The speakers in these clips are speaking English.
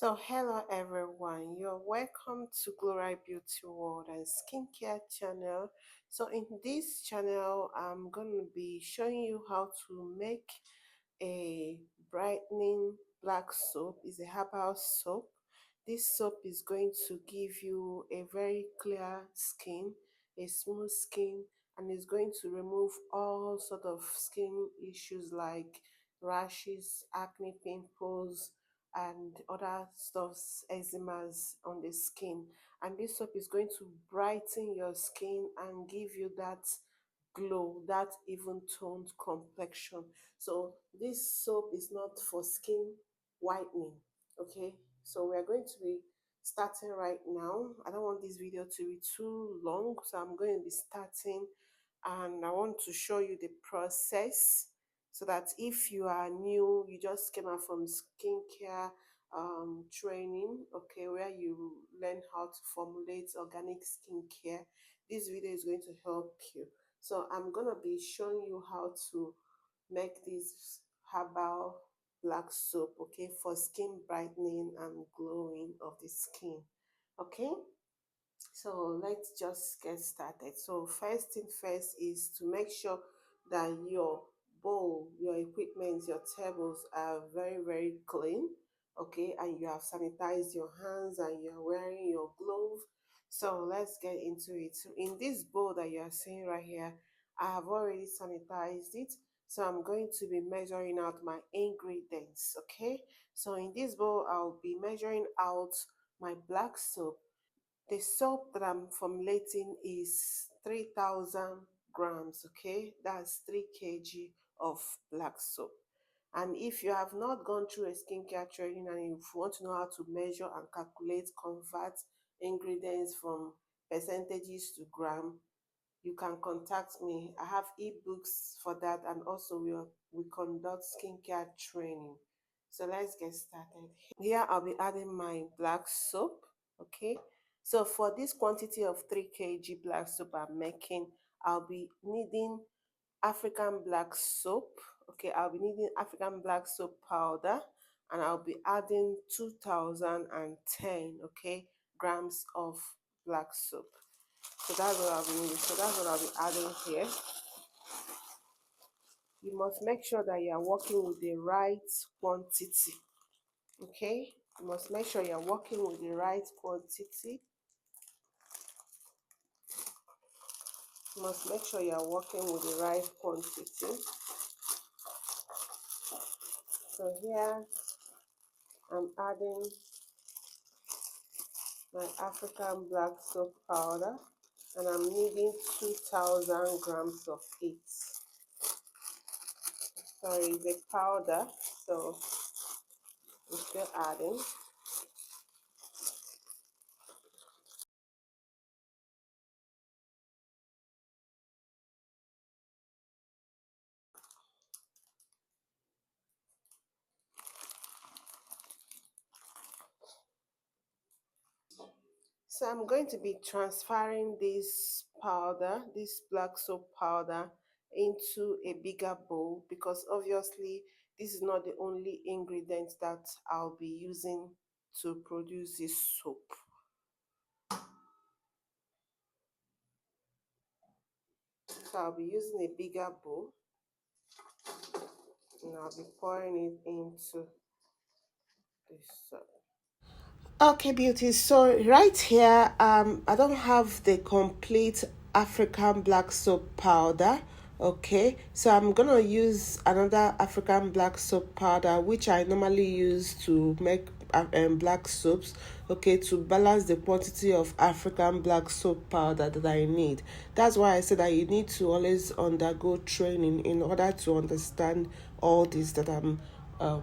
So hello everyone, you're welcome to GLOWRITE Beauty World and Skincare channel. So in this channel, I'm going to be showing you how to make a brightening black soap. It's a herbal soap. This soap is going to give you a very clear skin, a smooth skin, and is going to remove all sort of skin issues like rashes, acne, pimples, and other stuffs, eczemas on the skin. And this soap is going to brighten your skin and give you that glow, that even toned complexion. So this soap is not for skin whitening. Okay, so we are going to be starting right now. I don't want this video to be too long, so I'm going to be starting, and I want to show you the process so that if you are new, you just came out from skincare training, okay, where you learn how to formulate organic skincare, this video is going to help you. So I'm gonna be showing you how to make this herbal black soap, okay, for skin brightening and glowing of the skin. Okay, so let's just get started. So first thing first is to make sure that your bowl, your equipment, your tables are very clean, okay, and you have sanitized your hands and you're wearing your glove. So let's get into it. So in this bowl that you are seeing right here, I have already sanitized it. So I'm going to be measuring out my ingredients, okay? So in this bowl, I'll be measuring out my black soap. The soap that I'm formulating is 3,000 grams, okay? That's 3 kg of black soap. And if you have not gone through a skincare training and you want to know how to measure and calculate, convert ingredients from percentages to gram, you can contact me. I have ebooks for that, and also we conduct skincare training. So let's get started. Here I'll be adding my black soap, okay? So for this quantity of 3 kg black soap I'm making, I'll be needing African black soap, okay? I'll be needing African black soap powder, and I'll be adding 2010, okay, grams of black soap. So that's what I'll be needing. So that's what I'll be adding here. You must make sure that you are working with the right quantity, okay? You must make sure you're working with the right quantity. You must make sure you're working with the right quantity. So here I'm adding my African black soap powder, and I'm needing 2000 grams of it. Sorry, it's a powder, so I'm still adding. So I'm going to be transferring this powder, this black soap powder, into a bigger bowl, because obviously this is not the only ingredient that I'll be using to produce this soap. So I'll be using a bigger bowl, and I'll be pouring it into this soap. Okay, beauty, so right here I don't have the complete African black soap powder, okay, so I'm gonna use another African black soap powder which I normally use to make black soaps, okay, to balance the quantity of African black soap powder that I need. That's why I said that you need to always undergo training in order to understand all this that I'm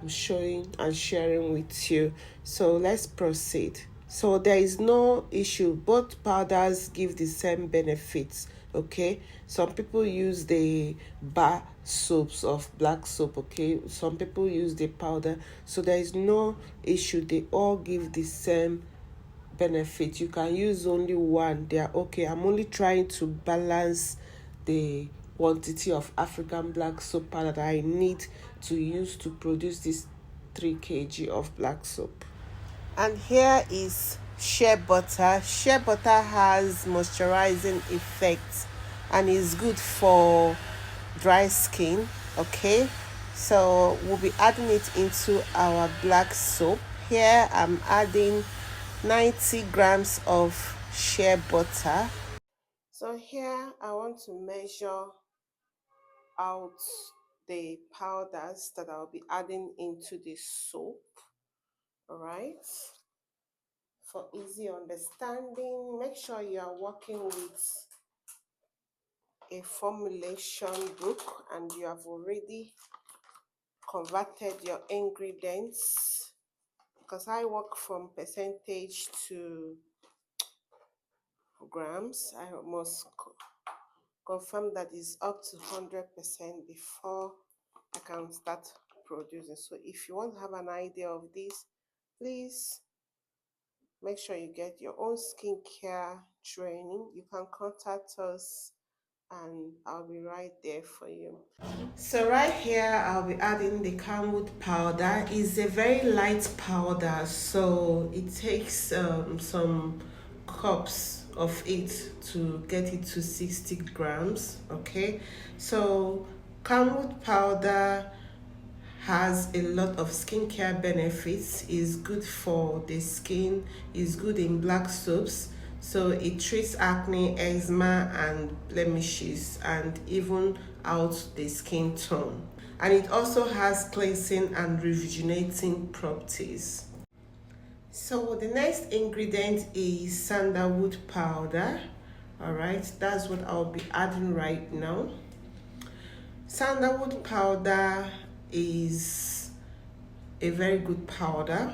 showing and sharing with you. So let's proceed. So there is no issue, both powders give the same benefits, okay? Some people use the bar soaps of black soap, okay? Some people use the powder, so there is no issue. They all give the same benefit. You can use only one, they are okay. I'm only trying to balance the quantity of African black soap powder that I need to use to produce this 3 kg of black soap. And here is shea butter. Shea butter has moisturizing effects and is good for dry skin. Okay, so we'll be adding it into our black soap. Here I'm adding 90 grams of shea butter. So here I want to measure out the powders that I'll be adding into the soap. All right, for easy understanding, make sure you are working with a formulation book and you have already converted your ingredients, because I work from percentage to grams. I must confirm that it's up to 100% before I can start producing. So if you want to have an idea of this, please make sure you get your own skincare training. You can contact us and I'll be right there for you. So right here I'll be adding the camwood powder. It's a very light powder, so it takes some cups of it to get it to 60 grams. Okay, so camwood powder has a lot of skincare benefits. Is good for the skin, is good in black soaps, so it treats acne, eczema and blemishes and even out the skin tone, and it also has cleansing and rejuvenating properties. So the next ingredient is sandalwood powder. All right, that's what I'll be adding right now. Sandalwood powder is a very good powder.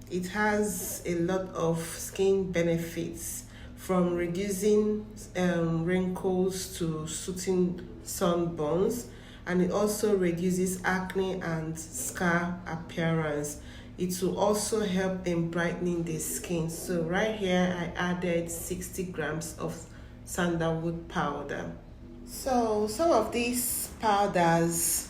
It has a lot of skin benefits, from reducing wrinkles to soothing sunburns, and it also reduces acne and scar appearance. It will also help in brightening the skin. So right here I added 60 grams of sandalwood powder. So some of these powders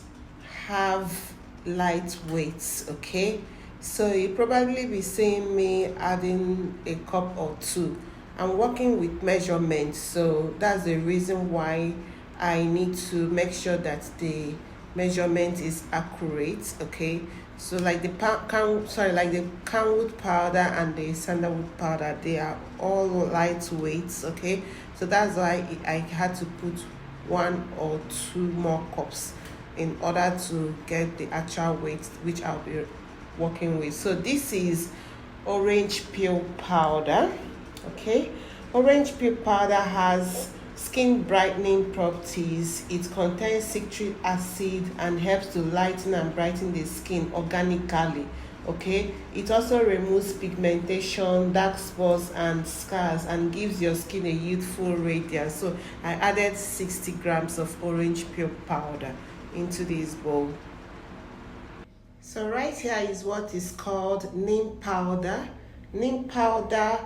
have light weights, okay? So you probably be seeing me adding a cup or two. I'm working with measurements, so that's the reason why I need to make sure that the measurement is accurate, okay? So like the like the camwood powder and the sandalwood powder, they are all lightweight, okay? So that's why I had to put one or two more cups in order to get the actual weight which I'll be working with. So this is orange peel powder. Okay, orange peel powder has skin brightening properties. It contains citric acid and helps to lighten and brighten the skin organically. Okay, it also removes pigmentation, dark spots and scars and gives your skin a youthful radiance. So I added 60 grams of orange peel powder into this bowl. So right here is what is called neem powder. Neem powder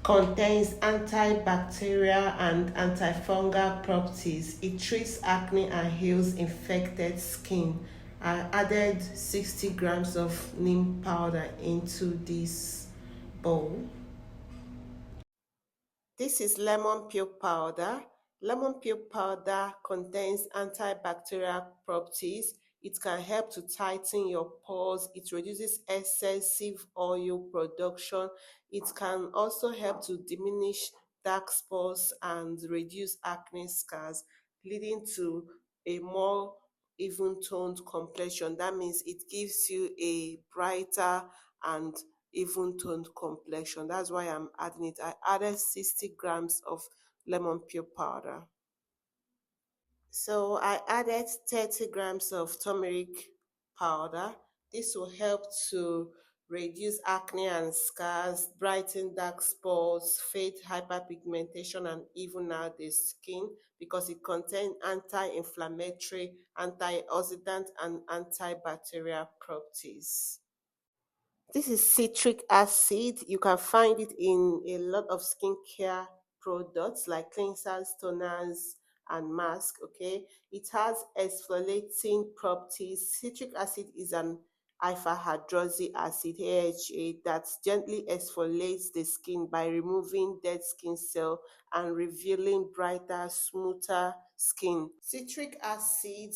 contains antibacterial and antifungal properties. It treats acne and heals infected skin. I added 60 grams of neem powder into this bowl. This is lemon peel powder. Lemon peel powder contains antibacterial properties. It can help to tighten your pores. It reduces excessive oil production. It can also help to diminish dark spots and reduce acne scars, leading to a more even toned complexion. That means it gives you a brighter and even toned complexion. That's why I'm adding it. I added 60 grams of lemon peel powder. So I added 30 grams of turmeric powder. This will help to reduce acne and scars, brighten dark spots, fade hyperpigmentation, and even out the skin, because it contains anti-inflammatory, antioxidant, and antibacterial properties. This is citric acid. You can find it in a lot of skincare products like cleansers, toners, and masks. Okay, it has exfoliating properties. Citric acid is an alpha hydroxy acid AHA that gently exfoliates the skin by removing dead skin cells and revealing brighter, smoother skin. Citric acid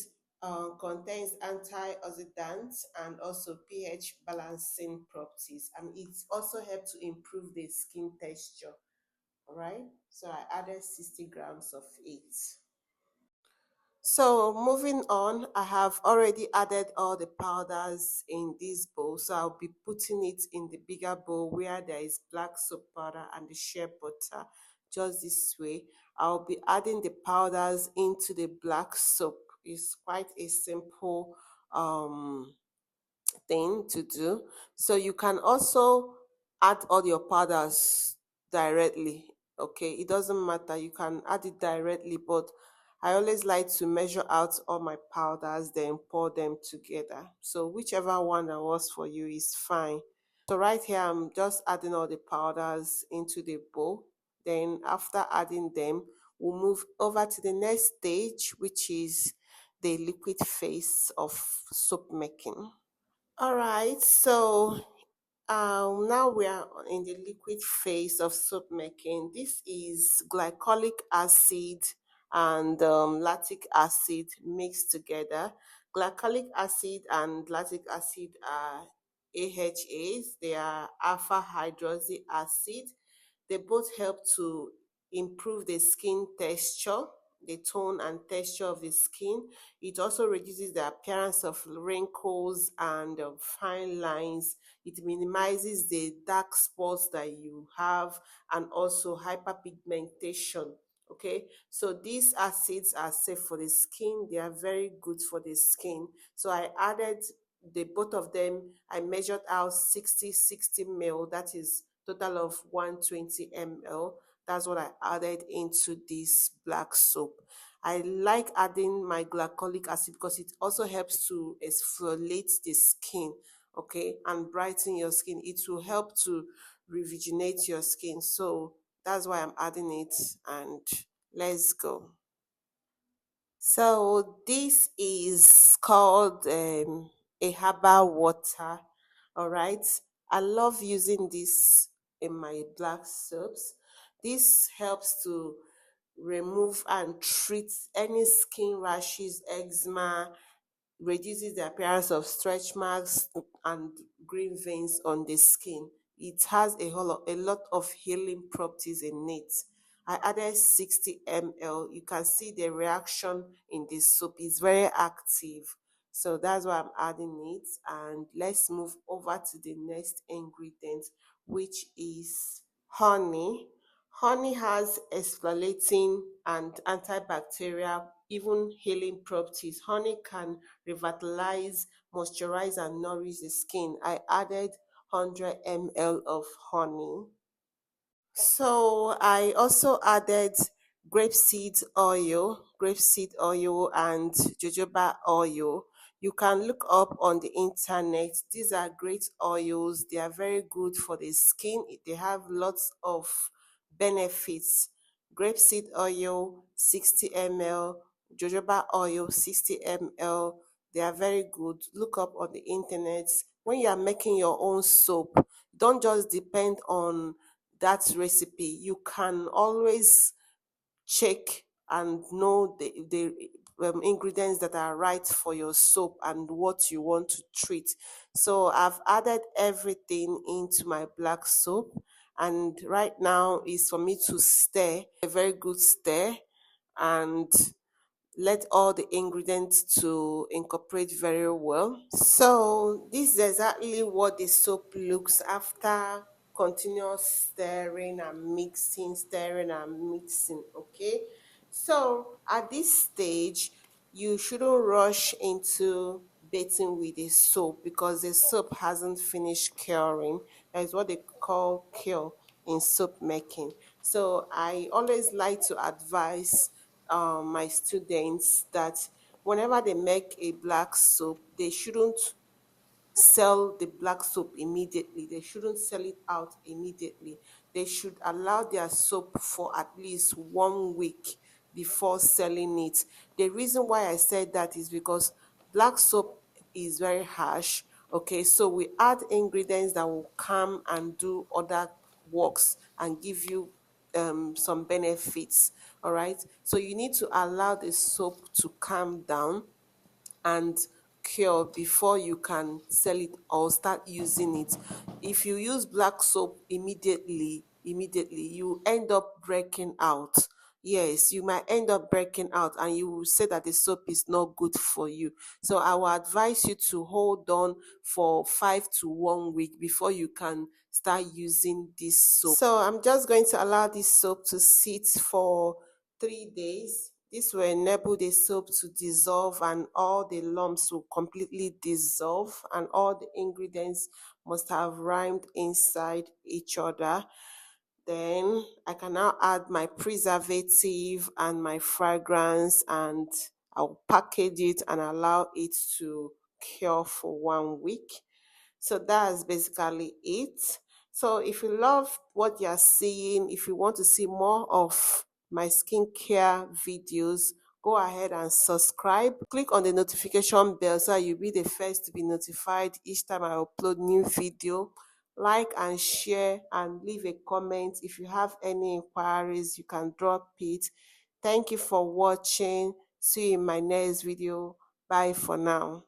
contains antioxidants and also pH balancing properties, and it also helps to improve the skin texture. All right, so I added 60 grams of it. So moving on, I have already added all the powders in this bowl. So I'll be putting it in the bigger bowl where there is black soap powder and the shea butter. Just this way, I'll be adding the powders into the black soap. It's quite a simple thing to do. So you can also add all your powders directly. Okay, it doesn't matter, you can add it directly, but I always like to measure out all my powders, then pour them together. So whichever one that works for you is fine. So right here, I'm just adding all the powders into the bowl. Then after adding them, we'll move over to the next stage, which is the liquid phase of soap making. All right, so now we are in the liquid phase of soap making. This is glycolic acid and lactic acid mixed together. Glycolic acid and lactic acid are AHAs. They are alpha hydroxy acid. They both help to improve the skin texture, the tone and texture of the skin. It also reduces the appearance of wrinkles and fine lines. It minimizes the dark spots that you have and also hyperpigmentation. Okay, so these acids are safe for the skin. They are very good for the skin. So I added the both of them. I measured out 60 ml, that is total of 120 ml. That's what I added into this black soap. I like adding my glycolic acid because it also helps to exfoliate the skin, okay, and brighten your skin. It will help to rejuvenate your skin. So that's why I'm adding it, and let's go. So this is called a herbal water. All right, I love using this in my black soaps. This helps to remove and treat any skin rashes, eczema, reduces the appearance of stretch marks and green veins on the skin. It has a lot of healing properties in it. I added 60 ml. You can see the reaction in this soap is very active. So that's why I'm adding it. And let's move over to the next ingredient, which is honey. Honey has exfoliating and antibacterial, even healing properties. Honey can revitalize, moisturize, and nourish the skin. I added 100 ml of honey. So I also added grapeseed oil and jojoba oil. You can look up on the internet. These are great oils. They are very good for the skin. They have lots of benefits. Grapeseed oil 60 ml, jojoba oil 60 ml. They are very good. Look up on the internet. When you are making your own soap, don't just depend on that recipe. You can always check and know the ingredients that are right for your soap and what you want to treat. So I've added everything into my black soap, and right now is for me to stir, a very good stir, and let all the ingredients to incorporate very well. So this is exactly what the soap looks after continuous stirring and mixing, okay? So at this stage, you shouldn't rush into bathing with the soap because the soap hasn't finished curing. That is what they call cure in soap making. So I always like to advise my students that whenever they make a black soap, they shouldn't sell the black soap immediately. They shouldn't sell it out immediately. They should allow their soap for at least 1 week before selling it. The reason why I said that is because black soap is very harsh. Okay, so we add ingredients that will come and do other works and give you some benefits. All right, so you need to allow the soap to calm down and cure before you can sell it or start using it. If you use black soap immediately you end up breaking out. Yes, you might end up breaking out and you will say that the soap is not good for you. So I will advise you to hold on for 5 to 1 week before you can start using this soap. So I'm just going to allow this soap to sit for 3 days. This will enable the soap to dissolve and all the lumps will completely dissolve and all the ingredients must have rhymed inside each other. Then I can now add my preservative and my fragrance and I'll package it and allow it to cure for 1 week. So that's basically it. So if you love what you're seeing, if you want to see more of my skincare videos, go ahead and subscribe. Click on the notification bell so you'll be the first to be notified each time I upload new video. Like and share and leave a comment. If you have any inquiries, you can drop it. Thank you for watching. See you in my next video. Bye for now.